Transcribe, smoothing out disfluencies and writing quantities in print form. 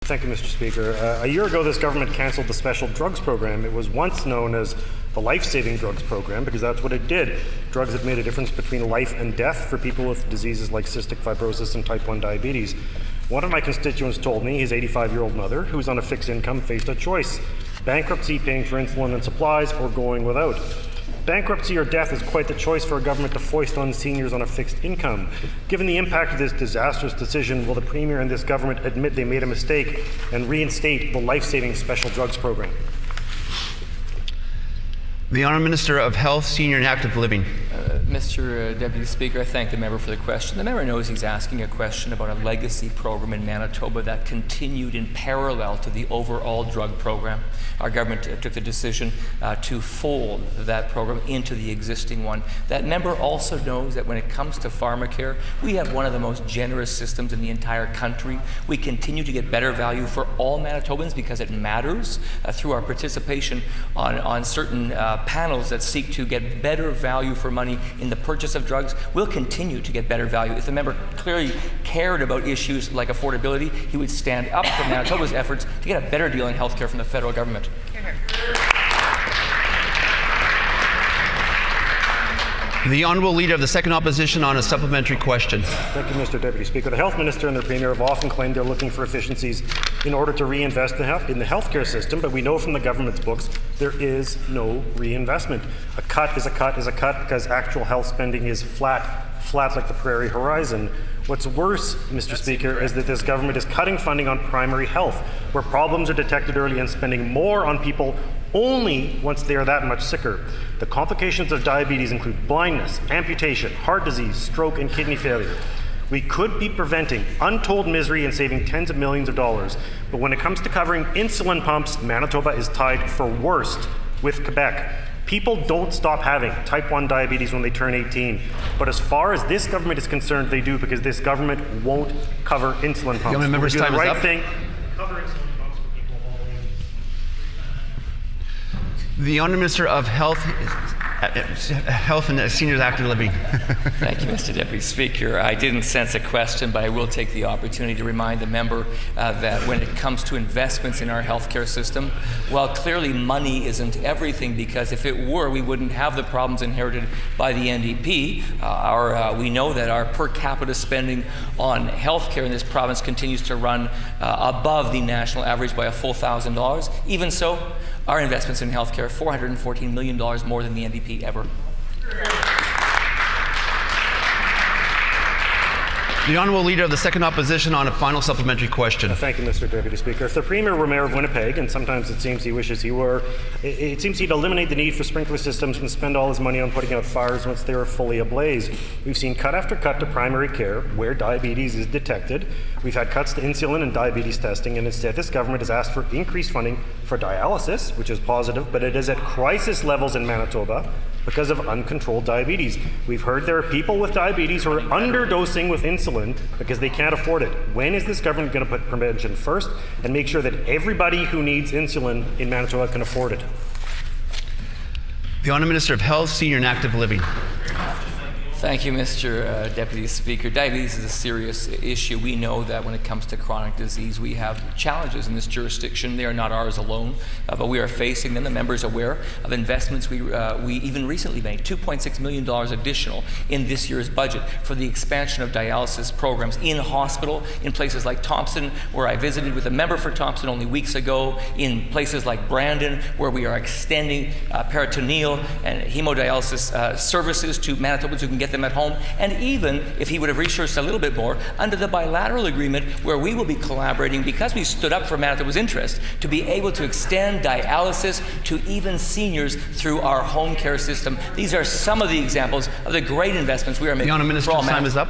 Thank you, Mr. Speaker. A year ago, this government cancelled the special drugs program. It was once known as the life-saving drugs program because that's what it did. Drugs that made a difference between life and death for people with diseases like cystic fibrosis and type 1 diabetes. One of my constituents told me his 85-year-old mother, who's on a fixed income, faced a choice: bankruptcy, paying for insulin and supplies, or going without. Bankruptcy or death is quite the choice for a government to foist on seniors on a fixed income. Given the impact of this disastrous decision, will the Premier and this government admit they made a mistake and reinstate the life-saving special drugs program? The Honourable Minister of Health, Senior and Active Living. Mr. Deputy Speaker, I thank the member for the question. The member knows he's asking a question about a legacy program in Manitoba that continued in parallel to the overall drug program. Our government took the decision to fold that program into the existing one. That member also knows that when it comes to pharmacare, we have one of the most generous systems in the entire country. We continue to get better value for all Manitobans because it matters through our participation on certain panels that seek to get better value for money in the purchase of drugs. We'll continue to get better value. If the member clearly cared about issues like affordability, he would stand up for Manitoba's efforts to get a better deal in healthcare from the federal government. The Honourable Leader of the Second Opposition on a supplementary question. Thank you, Mr. Deputy Speaker. The Health Minister and the Premier have often claimed they're looking for efficiencies in order to reinvest in the healthcare system, but we know from the government's books there is no reinvestment. A cut is a cut is a cut because actual health spending is flat like the prairie horizon. What's worse, Mr. Speaker, is that this government is cutting funding on primary health, where problems are detected early and spending more on people only once they are that much sicker. The complications of diabetes include blindness, amputation, heart disease, stroke, and kidney failure. We could be preventing untold misery and saving tens of millions of dollars, but when it comes to covering insulin pumps, Manitoba is tied for worst with Quebec. People don't stop having type 1 diabetes when they turn 18. But as far as this government is concerned, they do, because this government won't cover insulin pumps. The member's time is up. Cover insulin pumps for people of all ages. The Honourable Minister of Health and Seniors Active Living. Thank you, Mr. Deputy Speaker. I didn't sense a question, but I will take the opportunity to remind the member that when it comes to investments in our healthcare system, while clearly money isn't everything, because if it were, we wouldn't have the problems inherited by the NDP. We know that our per capita spending on healthcare in this province continues to run above the national average by a full $1,000. Even so, our investments in healthcare, $414 million more than the NDP ever. The Honourable Leader of the Second Opposition on a final supplementary question. Thank you, Mr. Deputy Speaker. If the Premier were Mayor of Winnipeg, and sometimes it seems he wishes he were, it seems he'd eliminate the need for sprinkler systems and spend all his money on putting out fires once they were fully ablaze. We've seen cut after cut to primary care where diabetes is detected. We've had cuts to insulin and diabetes testing, and instead this government has asked for increased funding for dialysis, which is positive, but it is at crisis levels in Manitoba because of uncontrolled diabetes. We've heard there are people with diabetes who are underdosing with insulin because they can't afford it. When is this government going to put prevention first and make sure that everybody who needs insulin in Manitoba can afford it? The Honourable Minister of Health, Senior and Active Living. Thank you, Mr. Deputy Speaker. Diabetes is a serious issue. We know that when it comes to chronic disease, we have challenges in this jurisdiction. They are not ours alone, but we are facing them. The member is aware of investments we even recently made, $2.6 million additional in this year's budget for the expansion of dialysis programs in hospital, in places like Thompson, where I visited with a member for Thompson only weeks ago, in places like Brandon, where we are extending peritoneal and hemodialysis services to Manitobans who can get them at home, and even, if he would have researched a little bit more, under the bilateral agreement where we will be collaborating, because we stood up for Manitoba's interest, to be able to extend dialysis to even seniors through our home care system. These are some of the examples of the great investments we are making. The Honourable Minister's time is up.